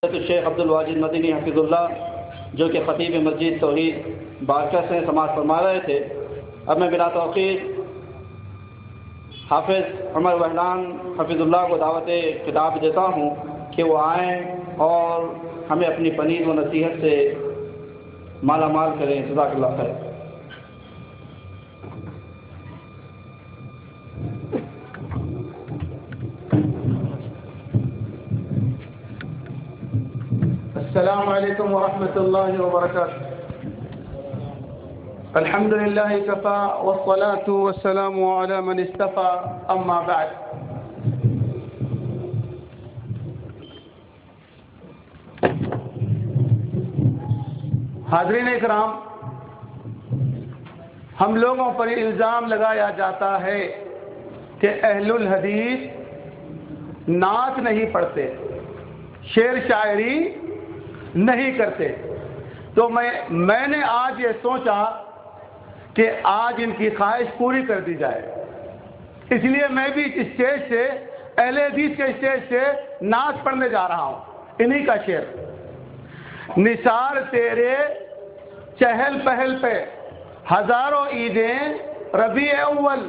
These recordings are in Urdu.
شیخ عبدالواجد مدنی حفظ اللہ جو کہ خطیب مسجد توحید بارکہ سے سماعت فرما رہے تھے، اب میں بلا توقیر حافظ عمر وحدان حفظ اللہ کو دعوت خطاب دیتا ہوں کہ وہ آئیں اور ہمیں اپنی پنید و نصیحت سے مالا مال کریں۔ جزاک اللہ خیر۔ السلام علیکم ورحمۃ اللہ وبرکاتہ۔ الحمد للہ کفا والصلاة والسلام علی من اصطفى، اما بعد۔ حاضرین اکرام، ہم لوگوں پر الزام لگایا جاتا ہے کہ اہل الحدیث نعت نہیں پڑھتے، شعر شاعری نہیں کرتے، تو میں نے آج یہ سوچا کہ آج ان کی خواہش پوری کر دی جائے، اس لیے میں بھی اسٹیج سے اہل حدیث کے اسٹیج سے نعت پڑھنے جا رہا ہوں۔ انہی کا شعر: نثار تیرے چہل پہل پہ ہزاروں عیدیں ربیع اول،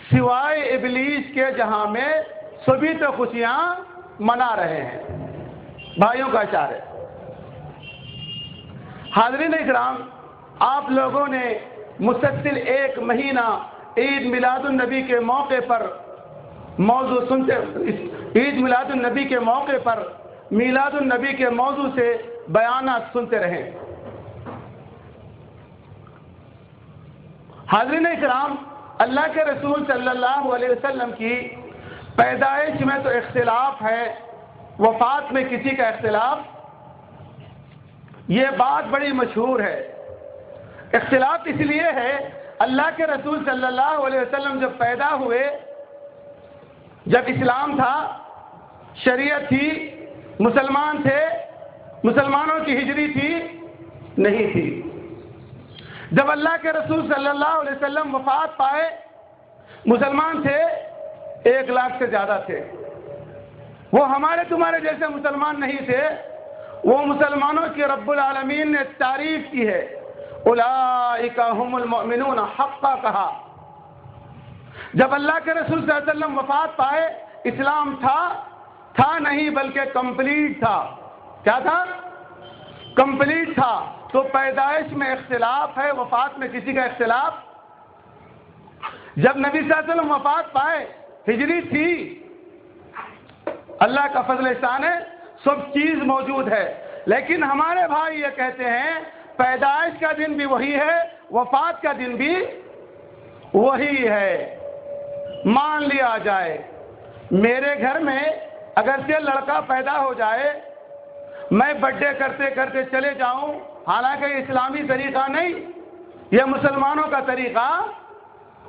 سوائے ابلیس کے جہاں میں سبھی تو خوشیاں منا رہے ہیں۔ بھائیوں کا اشعار ہے۔ حاضرین اکرام، آپ لوگوں نے مسلسل ایک مہینہ عید میلاد النبی کے موقع پر موضوع سنتے، عید میلاد النبی کے موقع پر میلاد النبی کے موضوع سے بیانات سنتے رہے۔ حاضرین اکرام، اللہ کے رسول صلی اللہ علیہ وسلم کی پیدائش میں تو اختلاف ہے، وفات میں کسی کا اختلاف، یہ بات بڑی مشہور ہے۔ اختلاف اس لیے ہے، اللہ کے رسول صلی اللہ علیہ وسلم جب پیدا ہوئے، جب اسلام تھا، شریعت تھی، مسلمان تھے، مسلمانوں کی ہجری تھی نہیں تھی۔ جب اللہ کے رسول صلی اللہ علیہ وسلم وفات پائے، مسلمان تھے 1 لاکھ سے زیادہ تھے۔ وہ ہمارے تمہارے جیسے مسلمان نہیں تھے، وہ مسلمانوں کی رب العالمین نے تعریف کی ہے، اولئک هم المؤمنون حقا کہا۔ جب اللہ کے رسول صلی اللہ علیہ وسلم وفات پائے، اسلام تھا نہیں بلکہ کمپلیٹ تھا۔ کیا تھا؟ کمپلیٹ تھا۔ تو پیدائش میں اختلاف ہے، وفات میں کسی کا اختلاف۔ جب نبی صلی اللہ علیہ وسلم وفات پائے، ہجری تھی، اللہ کا فضل احسان ہے، سب چیز موجود ہے، لیکن ہمارے بھائی یہ کہتے ہیں پیدائش کا دن بھی وہی ہے، وفات کا دن بھی وہی ہے۔ مان لیا جائے میرے گھر میں اگر سے لڑکا پیدا ہو جائے، میں برتھ ڈے کرتے کرتے چلے جاؤں، حالانکہ یہ اسلامی طریقہ نہیں، یہ مسلمانوں کا طریقہ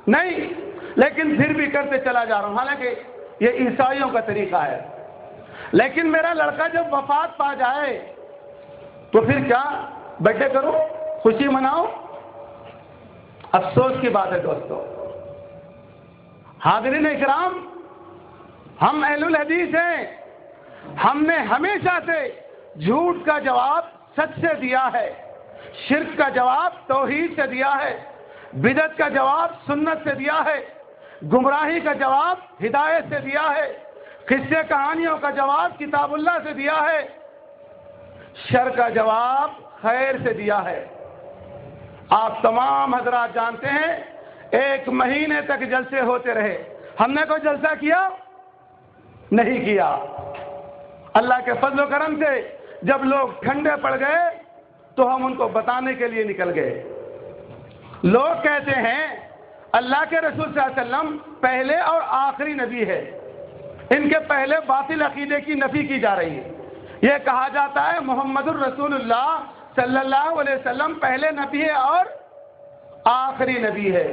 نہیں، لیکن پھر بھی کرتے چلا جا رہا ہوں، حالانکہ یہ عیسائیوں کا طریقہ ہے۔ لیکن میرا لڑکا جب وفات پا جائے تو پھر کیا برتھ ڈے کرو، خوشی مناؤ؟ افسوس کی بات ہے دوستو۔ حاضرین اکرام، ہم اہل الحدیث ہیں، ہم نے ہمیشہ سے جھوٹ کا جواب سچ سے دیا ہے، شرک کا جواب توحید سے دیا ہے، بدعت کا جواب سنت سے دیا ہے، گمراہی کا جواب ہدایت سے دیا ہے، قصے کہانیوں کا جواب کتاب اللہ سے دیا ہے، شر کا جواب خیر سے دیا ہے۔ آپ تمام حضرات جانتے ہیں 1 مہینے تک جلسے ہوتے رہے، ہم نے کوئی جلسہ کیا؟ نہیں کیا۔ اللہ کے فضل و کرم سے جب لوگ ٹھنڈے پڑ گئے تو ہم ان کو بتانے کے لیے نکل گئے۔ لوگ کہتے ہیں اللہ کے رسول صلی اللہ علیہ وسلم پہلے اور آخری نبی ہے، ان کے پہلے باطل عقیدے کی نفی کی جا رہی ہے۔ یہ کہا جاتا ہے محمد الرسول اللہ صلی اللہ علیہ وسلم پہلے نبی ہے اور آخری نبی ہے،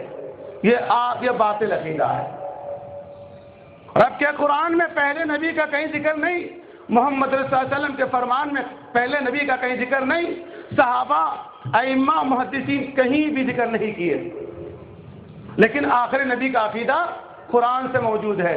یہ باطل عقیدہ ہے۔ رب کے قرآن میں پہلے نبی کا کہیں ذکر نہیں، محمد رسول اللہ علیہ وسلم کے فرمان میں پہلے نبی کا کہیں ذکر نہیں، صحابہ، ائمہ، محدثین کہیں بھی ذکر نہیں کیے، لیکن آخری نبی کا عقیدہ قرآن سے موجود ہے۔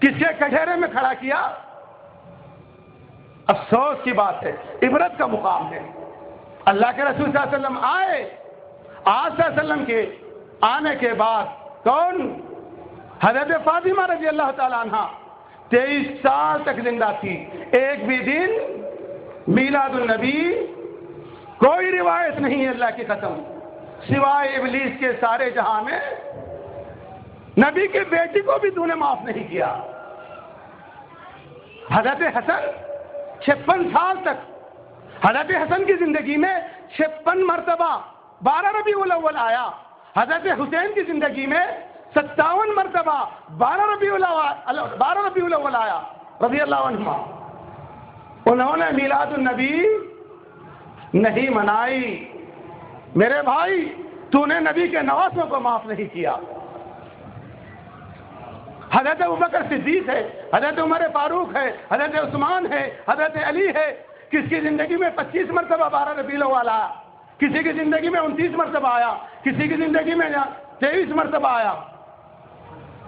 کس کے کٹہرے میں کھڑا کیا؟ افسوس کی بات ہے، عبرت کا مقام ہے۔ اللہ کے رسول صلی اللہ علیہ وسلم آئے، آپ صلی اللہ علیہ وسلم کے آنے کے بعد کون؟ حضرت فاطمہ رضی اللہ تعالیٰ عنہ 23 سال تک زندہ تھی، ایک بھی دن میلاد النبی کوئی روایت نہیں ہے اللہ کی قسم، سوائے ابلیس کے سارے جہاں میں نبی کی بیٹی کو بھی تو نے معاف نہیں کیا۔ حضرت حسن 56 سال تک، حضرت حسن کی زندگی میں 56 مرتبہ 12 ربیع الاول آیا، حضرت حسین کی زندگی میں 57 مرتبہ 12 ربیع الاول آیا رضی اللہ عنہ۔ انہوں نے میلاد النبی نہیں منائی۔ میرے بھائی، تو نے نبی کے نواسوں کو معاف نہیں کیا۔ حضرت ابوبکر صدیق ہے، حضرت عمر فاروق ہے، حضرت عثمان ہے، حضرت علی ہے، کس کی زندگی میں 25 مرتبہ 12 ربیع الاول آیا، کسی کی زندگی میں 29 مرتبہ آیا، کسی کی زندگی میں 23 مرتبہ آیا۔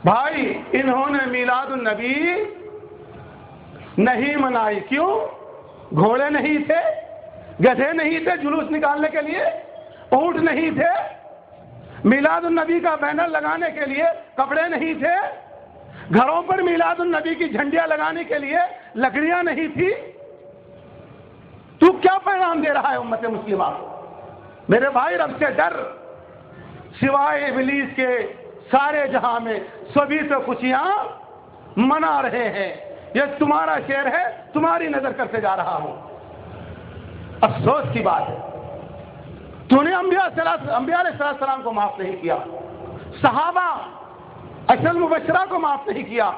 بھائی، انہوں نے میلاد النبی نہیں منائی۔ کیوں؟ گھوڑے نہیں تھے، گدھے نہیں تھے جلوس نکالنے کے لیے، اونٹ نہیں تھے، میلاد النبی کا بینر لگانے کے لیے کپڑے نہیں تھے، گھروں پر میلاد النبی کی جھنڈیاں لگانے کے لیے لکڑیاں نہیں تھی۔ تو کیا پیغام دے رہا ہے امت مسلمہ کو؟ میرے بھائی، رب سے ڈر، سوائے ابلیس کے سارے جہاں میں سبھی تو خوشیاں منا رہے ہیں۔ یہ تمہارا شعر ہے، تمہاری نظر کرتے جا رہا ہوں۔ افسوس کی بات ہے، تو نے انبیاء علیہ السلام کو معاف نہیں کیا، صحابہ اصل مبشرہ کو معاف نہیں کیا،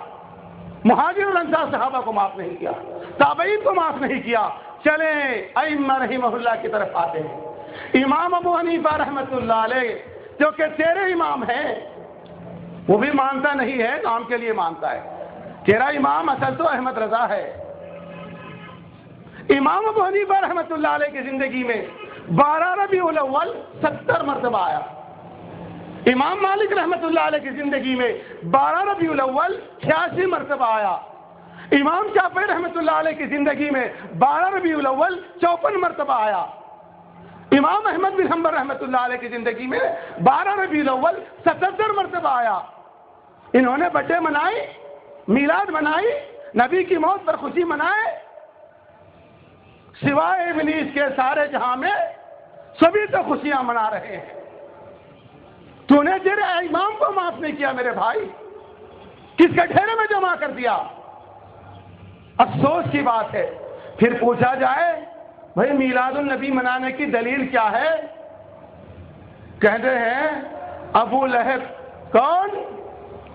مہاجر والانصار صحابہ کو معاف نہیں کیا، تابعین کو معاف نہیں کیا۔ چلیں ائمہ رحمہ اللہ کی طرف آتے ہیں۔ امام ابو حنیفہ رحمۃ اللہ علیہ جو کہ تیرے امام ہیں، وہ بھی مانتا نہیں ہے، نام کے لیے مانتا ہے۔ تیرا امام اصل تو احمد رضا ہے۔ امام ابو حنیفہ رحمۃ اللہ علیہ کی زندگی میں 12 ربیع الاول 70 مرتبہ آیا۔ امام مالک رحمۃ اللہ علیہ کی زندگی میں 12 ربیع الاول 86 مرتبہ آیا۔ امام شافعی رحمۃ اللہ علیہ کی زندگی میں 12 ربیع الاول 54 مرتبہ آیا۔ امام احمد بن حنبل رحمۃ اللہ علیہ کی زندگی میں 12 ربیع الاول 77 مرتبہ آیا۔ انہوں نے برتھ ڈے منائی، میلاد منائی، نبی کی موت پر خوشی منائے، سوائے ابلیس کے سارے جہاں میں سبھی تو خوشیاں منا رہے ہیں۔ تو نے تیرے امام کو معاف نہیں کیا میرے بھائی، کس گٹھیرے میں جمع کر دیا۔ افسوس کی بات ہے۔ پھر پوچھا جائے بھائی میلاد النبی منانے کی دلیل کیا ہے؟ کہتے ہیں ابو لہب۔ کون؟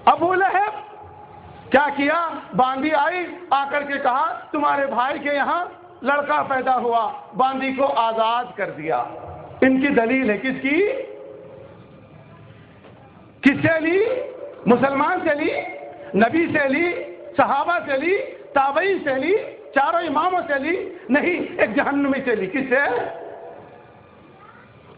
ابو لہب۔ کیا کیا؟ باندی آئی، آ کر کے کہا تمہارے بھائی کے یہاں لڑکا پیدا ہوا، باندی کو آزاد کر دیا۔ ان کی دلیل ہے کس کی؟ کس سے لی؟ مسلمان سے لی، نبی سے لی، صحابہ سے لی، تابعین سے لی، چاروں اماموں سے لی؟ نہیں، ایک جہنمی سے لی۔ کس سے؟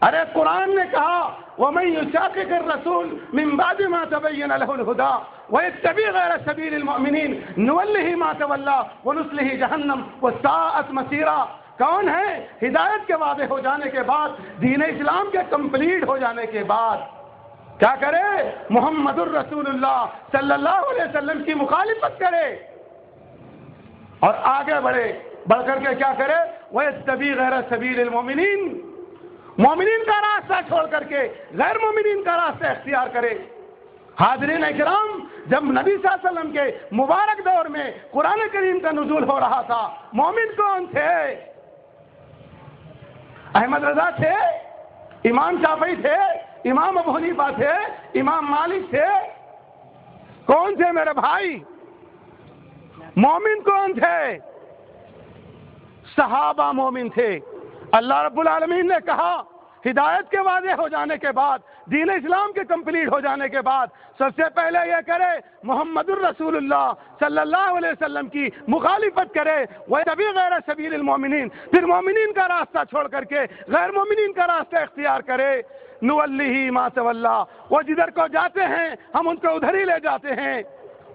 ارے قرآن نے کہا وَمَن يُشَاقِقِ الرَّسُولَ مِن بَعْدِ مَا تَبَيَّنَ لَهُ الْهُدَىٰ وَيَتَّبِعْ غَيْرَ سَبِيلِ الْمُؤْمِنِينَ نُوَلِّهِ مَا تَوَلَّىٰ وَنُصْلِهِ جَهَنَّمَ وَسَاءَتْ مَصِيرًا۔ کون ہے؟ ہدایت کے وعدے ہو جانے کے بعد، دین اسلام کے کمپلیٹ ہو جانے کے بعد کیا کرے؟ محمد الرسول اللہ صلی اللہ علیہ وسلم کی مخالفت کرے اور آگے بڑھ کر کے کیا کرے؟ وَيَتَّبِعْ غَيْرَ سَبِيلِ الْمُؤْمِنِينَ، مومنین کا راستہ چھوڑ کر کے غیر مومنین کا راستہ اختیار کرے۔ حاضرین اکرام، جب نبی صلی اللہ علیہ وسلم کے مبارک دور میں قرآن کریم کا نزول ہو رہا تھا، مومن کون تھے؟ احمد رضا تھے، امام شافعی تھے، امام ابو حنیفہ تھے، امام مالک تھے۔ کون تھے میرے بھائی؟ مومن کون تھے؟ صحابہ مومن تھے۔ اللہ رب العالمین نے کہا ہدایت کے واضح ہو جانے کے بعد، دین اسلام کے کمپلیٹ ہو جانے کے بعد سب سے پہلے یہ کرے محمد الرسول اللہ صلی اللہ علیہ وسلم کی مخالفت کرے، وَيَتَّبِعْ غَيْرَ سَبِيلِ الْمُؤْمِنِينَ، پھر مومنین کا راستہ چھوڑ کر کے غیر مومنین کا راستہ اختیار کرے۔ نُوَلِّهِ مَا تَوَلَّىٰ، وہ جدھر کو جاتے ہیں ہم ان کو ادھر ہی لے جاتے ہیں۔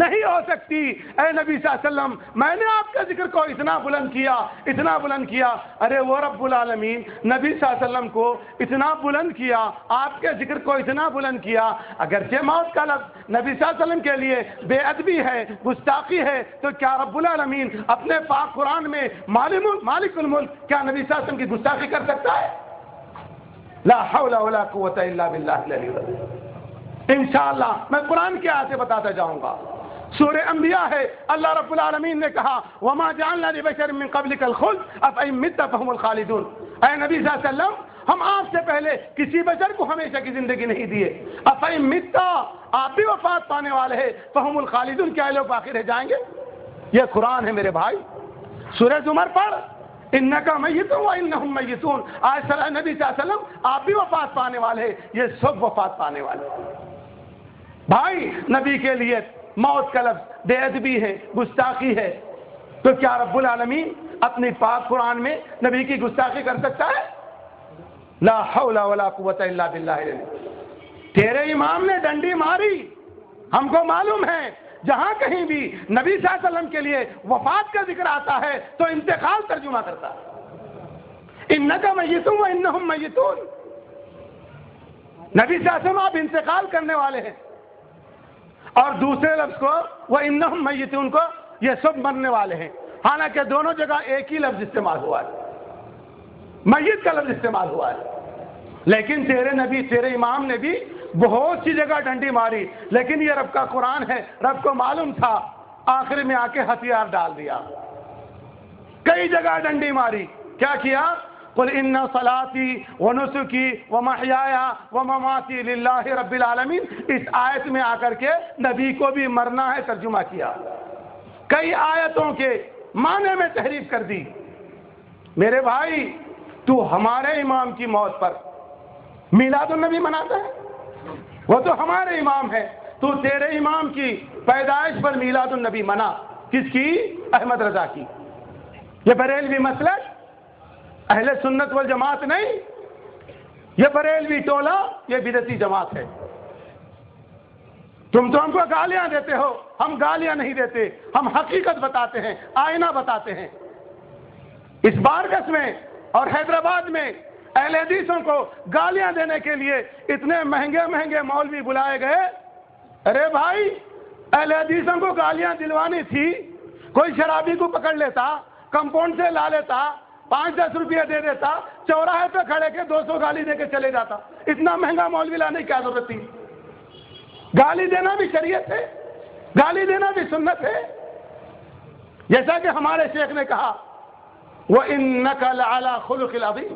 نہیں ہو سکتی۔ اے نبی صلی اللہ علیہ وسلم میں نے آپ کے ذکر کو اتنا بلند کیا، ارے وہ رب العالمین نبی صلی اللہ علیہ وسلم کو اتنا بلند کیا، آپ کے ذکر کو اتنا بلند کیا، اگرچہ موت کا لفظ نبی صلی اللہ علیہ وسلم کے لیے بے ادبی ہے، گستاخی ہے، تو کیا رب العالمین اپنے پاک قرآن میں مالک الملک کیا نبی صلی اللہ علیہ وسلم کی گستاخی کر سکتا ہے؟ لا حول ولا قوت الا باللہ العلی العظیم۔ انشاءاللہ میں قرآن کی آیتیں بتاتا جاؤں گا۔ سورہ انبیاء ہے، اللہ رب العالمین نے کہا وما جعلنا لبشر من قبلک الخلد افإن مت فهم الخالدون۔ اے نبی صلی اللہ علیہ وسلم ہم آپ سے پہلے کسی بشر کو ہمیشہ کی زندگی نہیں دیے، افإن مت آپ بھی وفات پانے والے ہیں، فهم الخالدون کیا لوگ باقی رہ جائیں گے؟ یہ قرآن ہے میرے بھائی۔ سورہ زمر پڑھ انکا میت و انہم میتون، آج نبی صلی اللہ علیہ وسلم آپ بھی وفات پانے والے ہیں، یہ سب وفات پانے والے ہیں۔ بھائی نبی کے لیے موت کا لفظ بے ادبی ہے، گستاخی ہے، تو کیا رب العالمین اپنی پاک قرآن میں نبی کی گستاخی کر سکتا ہے؟ لا حول ولا قوت الا باللہ۔ تیرے امام نے ڈنڈی ماری، ہم کو معلوم ہے جہاں کہیں بھی نبی صلی اللہ علیہ وسلم کے لیے وفات کا ذکر آتا ہے تو انتقال ترجمہ کرتا ہے، انکا میت و انہم میتون۔ نبی صلی اللہ علیہ وسلم آپ انتقال کرنے والے ہیں، اور دوسرے لفظ کو وہ انہم میتون کو یہ سب مرنے والے ہیں، حالانکہ دونوں جگہ ایک ہی لفظ استعمال ہوا ہے، میت کا لفظ استعمال ہوا ہے، لیکن تیرے نبی تیرے امام نے بھی بہت سی جگہ ڈنڈی ماری، لیکن یہ رب کا قرآن ہے، رب کو معلوم تھا، آخر میں آ کے ہتھیار ڈال دیا، کئی جگہ ڈنڈی ماری، کیا کیا؟ قل ان صلاتی ونسکی ومحیایا ومماتی للہ رب العالمین، اس آیت میں آ کر کے نبی کو بھی مرنا ہے ترجمہ کیا، کئی آیتوں کے معنی میں تحریف کر دی۔ میرے بھائی تو ہمارے امام کی موت پر میلاد النبی مناتا ہے، وہ تو ہمارے امام ہے، تو تیرے امام کی پیدائش پر میلاد النبی منا، کس کی؟ احمد رضا کی۔ یہ بریلوی مسلک اہل سنت والجماعت نہیں، یہ بریلوی ٹولہ، یہ بدعتی جماعت ہے۔ تم تو ہم کو گالیاں دیتے ہو، ہم گالیاں نہیں دیتے، ہم حقیقت بتاتے ہیں، آئینہ بتاتے ہیں۔ اس بارگس میں اور حیدرآباد میں اہل حدیثوں کو گالیاں دینے کے لیے اتنے مہنگے مہنگے مولوی بلائے گئے۔ ارے بھائی اہل حدیثوں کو گالیاں دلوانی تھی، کوئی شرابی کو پکڑ لیتا، کمپاؤنڈ سے لا لیتا، 5-10 روپیہ دے دیتا، چوراہے پہ کھڑے کے 200 گالی دے کے چلے جاتا، اتنا مہنگا مولوی لانے کی کیا ضرورت تھی؟ گالی دینا بھی شریعت ہے، گالی دینا بھی سنت ہے، جیسا کہ ہمارے شیخ نے کہا وَإِنَّكَ لَعَلَىٰ خُلُقٍ عَظِيمٍ،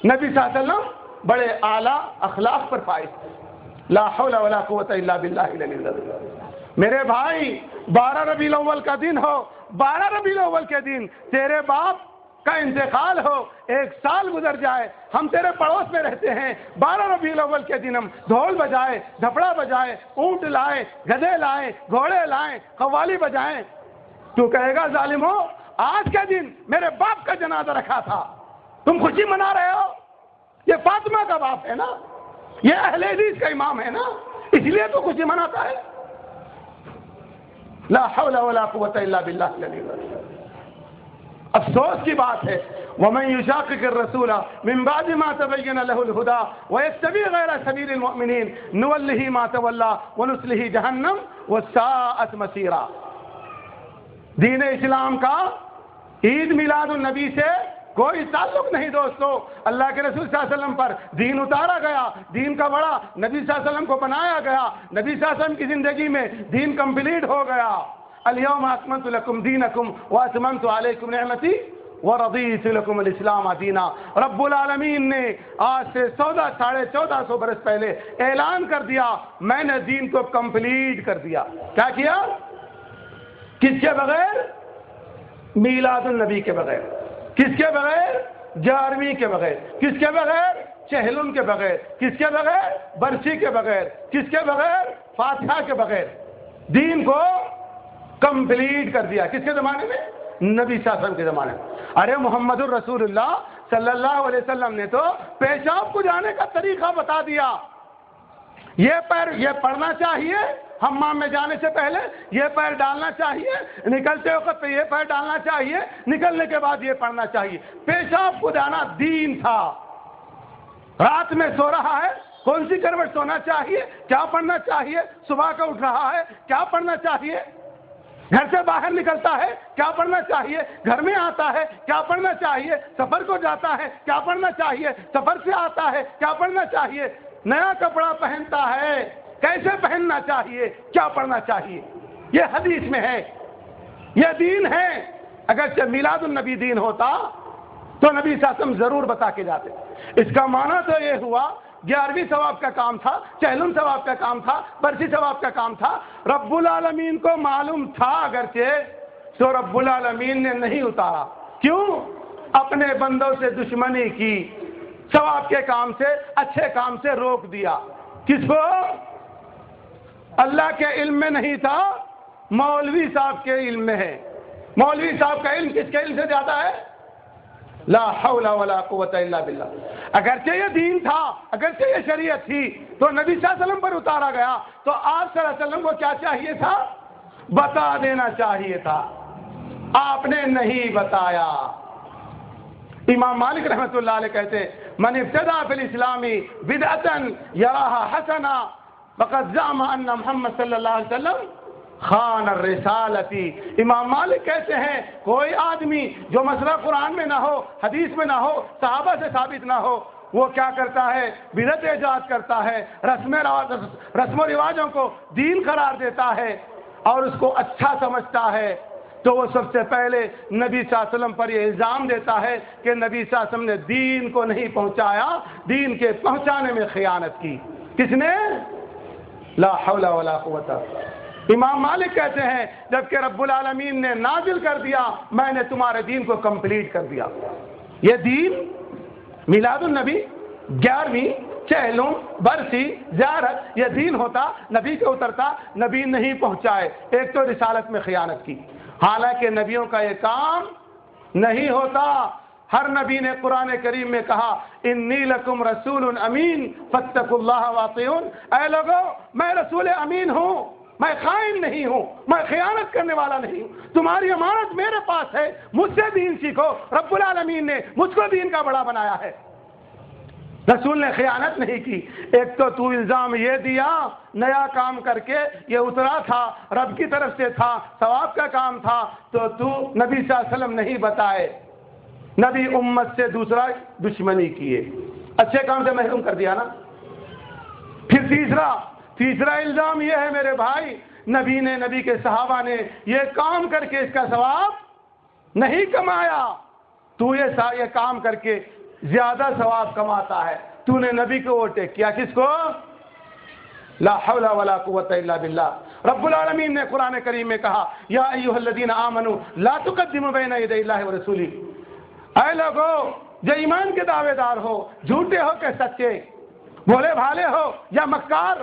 نبی صلی اللہ علیہ وسلم بڑے اعلیٰ اخلاق پر فائز، لا حول ولا قوت الا باللہ العلی العظیم۔ میرے بھائی 12 ربیع الاول کا دن ہو، 12 ربیع الاول کے دن تیرے باپ کا انتقال ہو، 1 سال گزر جائے، ہم تیرے پڑوس میں رہتے ہیں، 12 ربیع الاول کے دن ہم ڈھول بجائے، دھپڑا بجائے، اونٹ لائے، گدھے لائے، گھوڑے لائے، قوالی بجائیں، تو کہے گا ظالم ہو آج کے دن میرے باپ کا جنازہ رکھا تھا، تم خوشی منا رہے ہو؟ یہ فاطمہ کا باپ ہے نا، یہ اہل حدیث کا امام ہے نا، اس لیے تو خوشی مناتا ہے۔ لا حول ولا قوت الا باللہ العلی العظیم۔ افسوس کی بات ہے وَمَن يُشَاقِقِ الرَّسُولَ مِن بَعْدِ مَا تَبَيَّنَ لَهُ الْهُدَىٰ وَيَتَّبِعْ غَيْرَ سَبِيلِ الْمُؤْمِنِينَ نُوَلِّهِ مَا تَوَلَّىٰ وَنُصْلِهِ جَهَنَّمَ وَسَاءَتْ مَصِيرًا۔ دین اسلام کا عید میلاد النبی سے کوئی تعلق نہیں دوستو، اللہ کے رسول صلی اللہ علیہ وسلم پر دین اتارا گیا، دین کا بڑا نبی صلی اللہ علیہ وسلم کو بنایا گیا، نبی صلی اللہ علیہ وسلم کی زندگی میں دین کمپلیٹ ہو گیا۔ الیوم اکملت لکم دینکم واتممت علیکم نعمتی ورضیت لکم الاسلام دینا۔ رب العالمین نے آج سے 1450 برس پہلے اعلان کر دیا میں نے دین کو کمپلیٹ کر دیا۔ کیا کیا؟ کس کے بغیر؟ میلاد النبی کے بغیر۔ کس کے بغیر؟ 11ویں کے بغیر۔ کس کے بغیر؟ چہلم کے بغیر۔ کس کے بغیر؟ برسی کے بغیر۔ کس کے بغیر؟ فاتحہ کے بغیر دین کو کمپلیٹ کر دیا۔ کس کے زمانے میں؟ نبی صلی اللہ علیہ وسلم کے زمانے میں۔ ارے محمد الرسول اللہ صلی اللہ علیہ وسلم نے تو پیشاب کو جانے کا طریقہ بتا دیا، یہ پڑھنا چاہیے ہمام میں جانے سے پہلے یہ پیر ڈالنا چاہیے، نکلتے وقت پہ یہ پیر ڈالنا چاہیے، نکلنے کے بعد یہ پڑھنا چاہیے۔ پیشاب کو جانا دین تھا۔ رات میں سو رہا ہے، کون سی کروٹ سونا چاہیے، کیا پڑھنا چاہیے، صبح کا اٹھ رہا ہے کیا پڑھنا چاہیے، گھر سے باہر نکلتا ہے کیا پڑھنا چاہیے، گھر میں آتا ہے کیا پڑھنا چاہیے، سفر کو جاتا ہے کیا پڑھنا چاہیے، سفر سے آتا ہے کیا پڑھنا چاہیے، نیا کپڑا پہنتا ہے کیسے پہننا چاہیے، کیا پڑھنا چاہیے، یہ حدیث میں ہے، یہ دین ہے۔ اگرچہ میلاد النبی دین ہوتا تو نبی صلی اللہ علیہ وسلم ضرور بتا کے جاتے۔ اس کا معنی تو یہ ہوا 11ویں ثواب کا کام تھا، 40 ثواب کا کام تھا، برسی ثواب کا کام تھا، رب العالمین کو معلوم تھا اگرچہ، تو رب العالمین نے نہیں اتارا۔ کیوں؟ اپنے بندوں سے دشمنی کی، ثواب کے کام سے، اچھے کام سے روک دیا۔ کس کو؟ اللہ کے علم میں نہیں تھا، مولوی صاحب کے علم میں ہے۔ مولوی صاحب کا علم کس کے علم سے زیادہ ہے؟ لا حول ولا قوت الا باللہ۔ اگرچہ یہ دین تھا، اگرچہ یہ شریعت تھی، تو نبی صلی اللہ علیہ وسلم پر اتارا گیا، تو آپ صلی اللہ علیہ وسلم کو کیا چاہیے تھا؟ بتا دینا چاہیے تھا، آپ نے نہیں بتایا۔ امام مالک رحمۃ اللہ علیہ کہتے ہیں من ابتدع فی الاسلام بدعۃ یراها حسنا فقد زعم ان محمد صلی اللہ علیہ وسلم خان الرسالتی۔ امام مالک کہتے ہیں کوئی آدمی جو مسئلہ قرآن میں نہ ہو، حدیث میں نہ ہو، صحابہ سے ثابت نہ ہو، وہ کیا کرتا ہے؟ بدعت ایجاد کرتا ہے، رسم و رواجوں کو دین قرار دیتا ہے اور اس کو اچھا سمجھتا ہے، تو وہ سب سے پہلے نبی صلی اللہ علیہ وسلم پر یہ الزام دیتا ہے کہ نبی صلی اللہ علیہ وسلم نے دین کو نہیں پہنچایا، دین کے پہنچانے میں خیانت کی۔ کس نے؟ لا حول ولا قوت۔ امام مالک کہتے ہیں جبکہ رب العالمین نے نازل کر دیا، میں نے تمہارے دین کو کمپلیٹ کر دیا۔ یہ دین میلاد النبی، 11ویں، 40 برسی، زیارت، یہ دین ہوتا، نبی کو اترتا، نبی نہیں پہنچائے۔ ایک تو رسالت میں خیانت کی، حالانکہ نبیوں کا یہ کام نہیں ہوتا۔ ہر نبی نے قرآن کریم میں کہا انی لکم رسول امین فاتقوا اللہ واطیعون، اے لوگو میں رسول امین ہوں، میں خائن نہیں ہوں، میں خیانت کرنے والا نہیں ہوں، تمہاری امانت میرے پاس ہے، مجھ سے دین سیکھو۔ رب العالمین نے مجھ کو دین کا بڑا بنایا ہے، رسول نے خیانت نہیں کی۔ ایک تو الزام یہ دیا، نیا کام کر کے یہ اترا تھا، رب کی طرف سے تھا، ثواب کا کام تھا، تو نبی صلی اللہ علیہ وسلم نہیں بتائے، نبی امت سے دوسرا دشمنی کیے، اچھے کام سے محروم کر دیا نا۔ پھر تیسرا الزام یہ ہے میرے بھائی، نبی کے صحابہ نے یہ کام کر کے اس کا ثواب نہیں کمایا، تو یہ کام کر کے زیادہ ثواب کماتا ہے، تو نے نبی کو اوورٹیک کیا۔ کس کو؟ لا حول ولا قوت الا باللہ۔ رب العالمین نے قرآن کریم میں کہا یا ایھا الذین آمنوا لا تقدموا بین یدی اللہ ورسولہ، اے لوگو جو ایمان کے دعوے دار ہو، جھوٹے ہو کہ سچے، بھولے بھالے ہو یا مکار،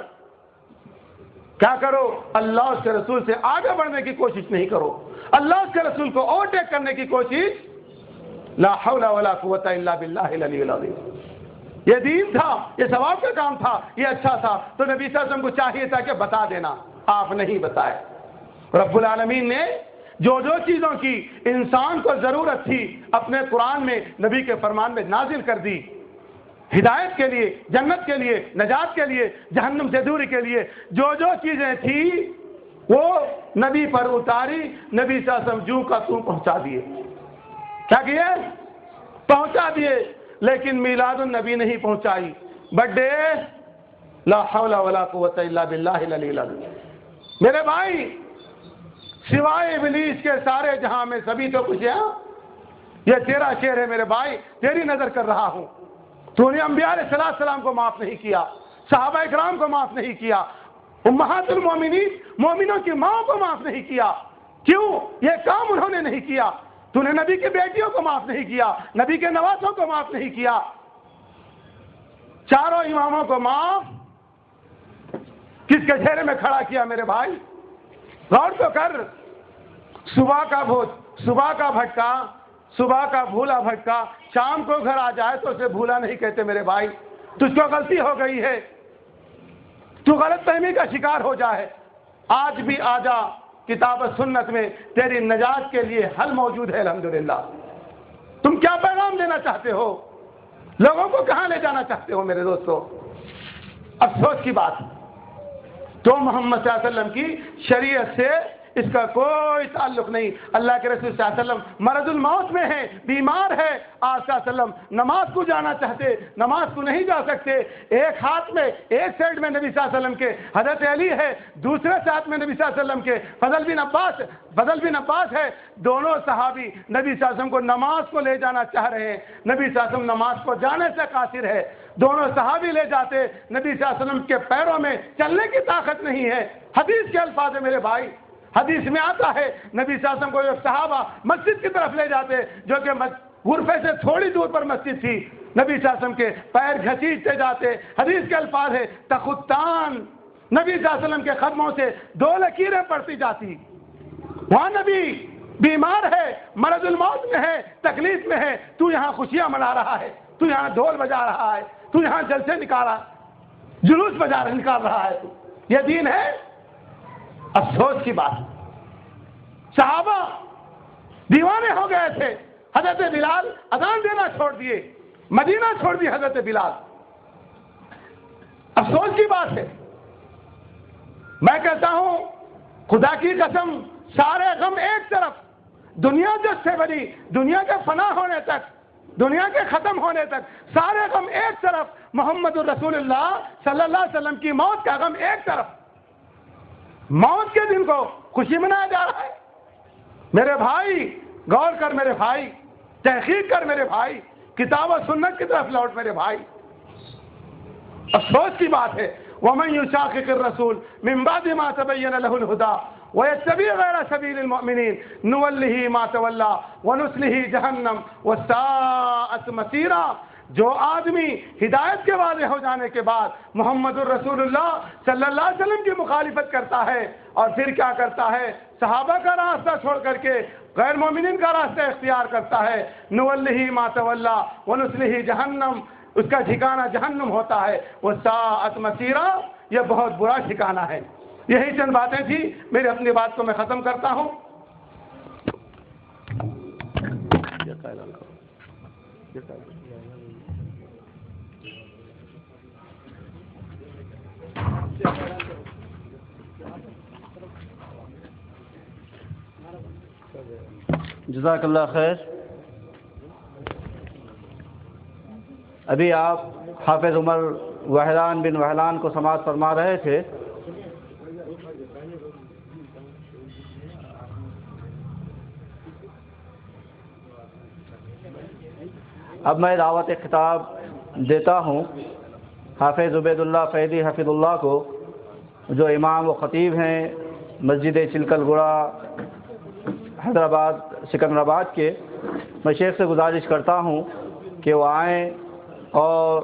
کیا کرو؟ اللہ اس کے رسول سے آگے بڑھنے کی کوشش نہیں کرو، اللہ اس کے رسول کو اوورٹیک کرنے کی کوشش۔ لا حول ولا قوت الا باللہ العلی العظیم۔ یہ دین تھا، یہ ثواب کا کام تھا، یہ اچھا تھا، تو نبی صلی اللہ علیہ وسلم کو چاہیے تھا کہ بتا دینا، آپ نہیں بتائے۔ رب العالمین نے جو چیزوں کی انسان کو ضرورت تھی اپنے قرآن میں، نبی کے فرمان میں نازل کر دی، ہدایت کے لیے، جنت کے لیے، نجات کے لیے، جہنم سے دوری کے لیے جو چیزیں تھیں وہ نبی پر اتاری، نبی صلی اللہ علیہ وسلم جو کا تو پہنچا دیے۔ کیا کیے؟ پہنچا دیے، لیکن میلاد النبی نہیں پہنچائی، برتھ ڈے، لا حول ولا قوت الا باللہ العلی العظیم۔ میرے بھائی، سوائے ابلیس کے سارے جہاں میں سبھی تو کچھ ہے۔ یہ تیرا شعر ہے میرے بھائی، تیری نظر کر رہا ہوں، تو نے انبیاء علیہ السلام کو معاف نہیں کیا، صحابہ اکرام کو معاف نہیں کیا، امہات المومنین، مومنوں کی ماں کو معاف نہیں کیا۔ کیوں؟ یہ کام انہوں نے نہیں کیا۔ تو نے نبی کی بیٹیوں کو معاف نہیں کیا، نبی کے نواسوں کو معاف نہیں کیا، چاروں اماموں کو معاف کس کے چہرے میں کھڑا کیا میرے بھائی؟ غور تو کر۔ صبح کا بھٹکا، صبح کا بھولا بھٹکا شام کو گھر آ جائے تو اسے بھولا نہیں کہتے میرے بھائی، تجھ کو غلطی ہو گئی ہے، تو غلط فہمی کا شکار ہو جائے، آج بھی آ جا، کتاب و سنت میں تیری نجات کے لیے حل موجود ہے الحمدللہ۔ تم کیا پیغام دینا چاہتے ہو؟ لوگوں کو کہاں لے جانا چاہتے ہو میرے دوستو؟ افسوس کی بات تو محمد صلی اللہ علیہ وسلم کی شریعت سے اس کا کوئی تعلق نہیں۔ اللہ کے رسول صلی اللہ علیہ وسلم مرض الموت میں ہے، بیمار ہے، آپ صلی اللہ علیہ وسلم نماز کو جانا چاہتے، نماز کو نہیں جا سکتے۔ ایک ہاتھ میں، ایک سائڈ میں نبی صلی اللہ علیہ وسلم کے حضرت علی ہے، دوسرے ساتھ میں نبی صلی اللہ علیہ وسلم کے فضل بن عباس ہے۔ دونوں صحابی نبی صلی اللہ علیہ وسلم کو نماز کو لے جانا چاہ رہے ہیں، نبی صلی اللہ علیہ وسلم نماز کو جانے سے قاصر ہے۔ دونوں صحابی لے جاتے، نبی صلی اللہ علیہ وسلم کے پیروں میں چلنے کی طاقت نہیں ہے۔ حدیث کے الفاظ ہے میرے بھائی، حدیث میں آتا ہے نبی صلی اللہ علیہ وسلم کو ایک صحابہ مسجد کی طرف لے جاتے، جو کہ غرفے سے تھوڑی دور پر مسجد تھی، نبی صلی اللہ علیہ وسلم کے پیر گھسیٹتے جاتے۔ حدیث کے الفاظ ہے تخطان، نبی صلی اللہ علیہ وسلم کے قدموں سے 2 لکیریں پڑتی جاتی۔ وہاں نبی بیمار ہے، مرض الموت میں ہے، تکلیف میں ہے، تو یہاں خوشیاں منا رہا ہے، تو یہاں ڈھول بجا رہا ہے، تو یہاں جلسے نکال رہا ہے، تو یہ دین ہے؟ افسوس کی بات، صحابہ دیوانے ہو گئے تھے۔ حضرت بلال اذان دینا چھوڑ دیے، مدینہ چھوڑ دی حضرت بلال۔ افسوس کی بات ہے۔ میں کہتا ہوں خدا کی قسم، سارے غم ایک طرف، دنیا جس سے بڑی، دنیا کے فنا ہونے تک، دنیا کے ختم ہونے تک سارے غم ایک طرف، محمد الرسول اللہ صلی اللہ علیہ وسلم کی موت کا غم ایک طرف۔ موت کے دن کو خوشی منایا جا رہا ہے۔ میرے بھائی غور کر، میرے بھائی تحقیق کر، میرے بھائی کتاب و سنت کی طرف لوٹ میرے بھائی۔ افسوس کی بات ہے، وَمَن يُشَاقِقِ الرَّسُولَ مِن بَعْدِ مَا تَبَيَّنَ لَهُ الْهُدَىٰ وَيَتَّبِعْ غَيْرَ سَبِيلِ الْمُؤْمِنِينَ نُوَلِّهِ مَا تَوَلَّىٰ وَنُصْلِهِ جَهَنَّمَ وَسَاءَتْ مَصِيرًا۔ جو آدمی ہدایت کے واضح ہو جانے کے بعد محمد الرسول اللہ صلی اللہ علیہ وسلم کی مخالفت کرتا ہے اور پھر کیا کرتا ہے، صحابہ کا راستہ چھوڑ کر کے غیر مومنین کا راستہ اختیار کرتا ہے، نُوَلِّهِ مَا تَوَلَّىٰ وَنُصْلِهِ جَهَنَّمَ، اس کا ٹھکانہ جہنم ہوتا ہے، وَسَاءَتْ مَصِيرًا، یہ بہت برا ٹھکانہ ہے۔ یہی چند باتیں تھی، میری اپنی بات کو میں ختم کرتا ہوں۔ جزاک اللہ خیر۔ ابھی آپ حافظ عمر وحلان بن وحلان کو سماعت فرما رہے تھے۔ اب میں دعوت خطاب دیتا ہوں حافظ عبید اللہ فیضی حفظ اللہ کو، جو امام و خطیب ہیں مسجد چلکل گڑا حیدرآباد سکندرآباد کے۔ میں شیخ سے گزارش کرتا ہوں کہ وہ آئیں اور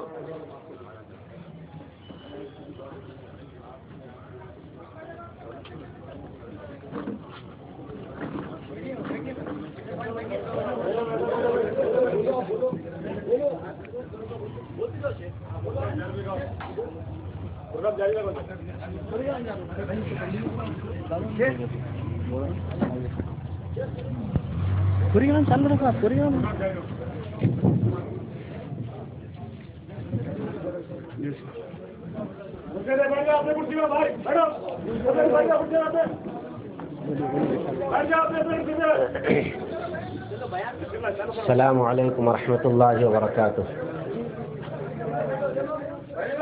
السلام علیکم ورحمۃ اللہ وبرکاتہ۔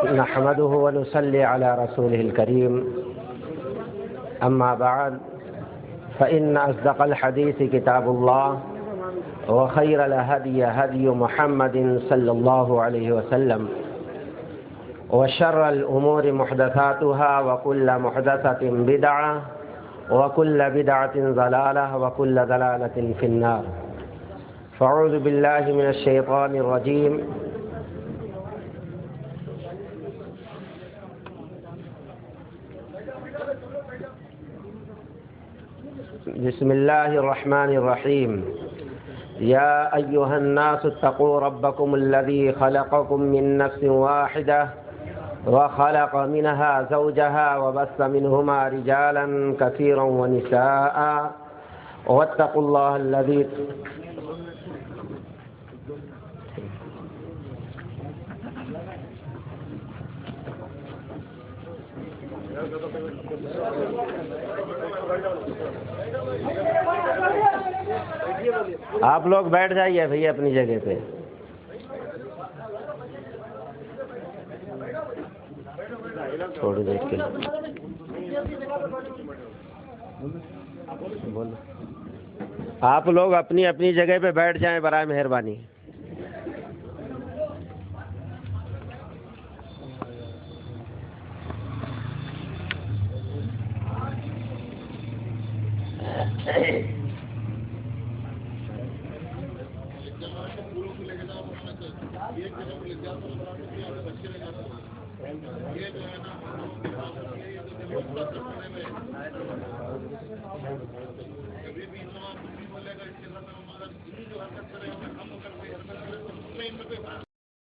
نحمده ونصلي على رسوله الكريم، أما بعد، فإن أصدق الحديث كتاب الله، وخير الهدي هدي محمد صلى الله عليه وسلم، وشر الأمور محدثاتها، وكل محدثة بدعة، وكل بدعة ضلالة، وكل ضلالة في النار۔ فأعوذ بالله من الشيطان الرجيم، بسم الله الرحمن الرحيم، يا أيها الناس اتقوا ربكم الذي خلقكم من نفس واحدة وخلق منها زوجها وبث منهما رجالا كثيرا ونساء واتقوا الله الذي آپ لوگ بیٹھ جائیے بھیا اپنی جگہ پہ. تھوڑی دیر کے لیے آپ لوگ اپنی اپنی جگہ پہ بیٹھ جائیں برائے مہربانی.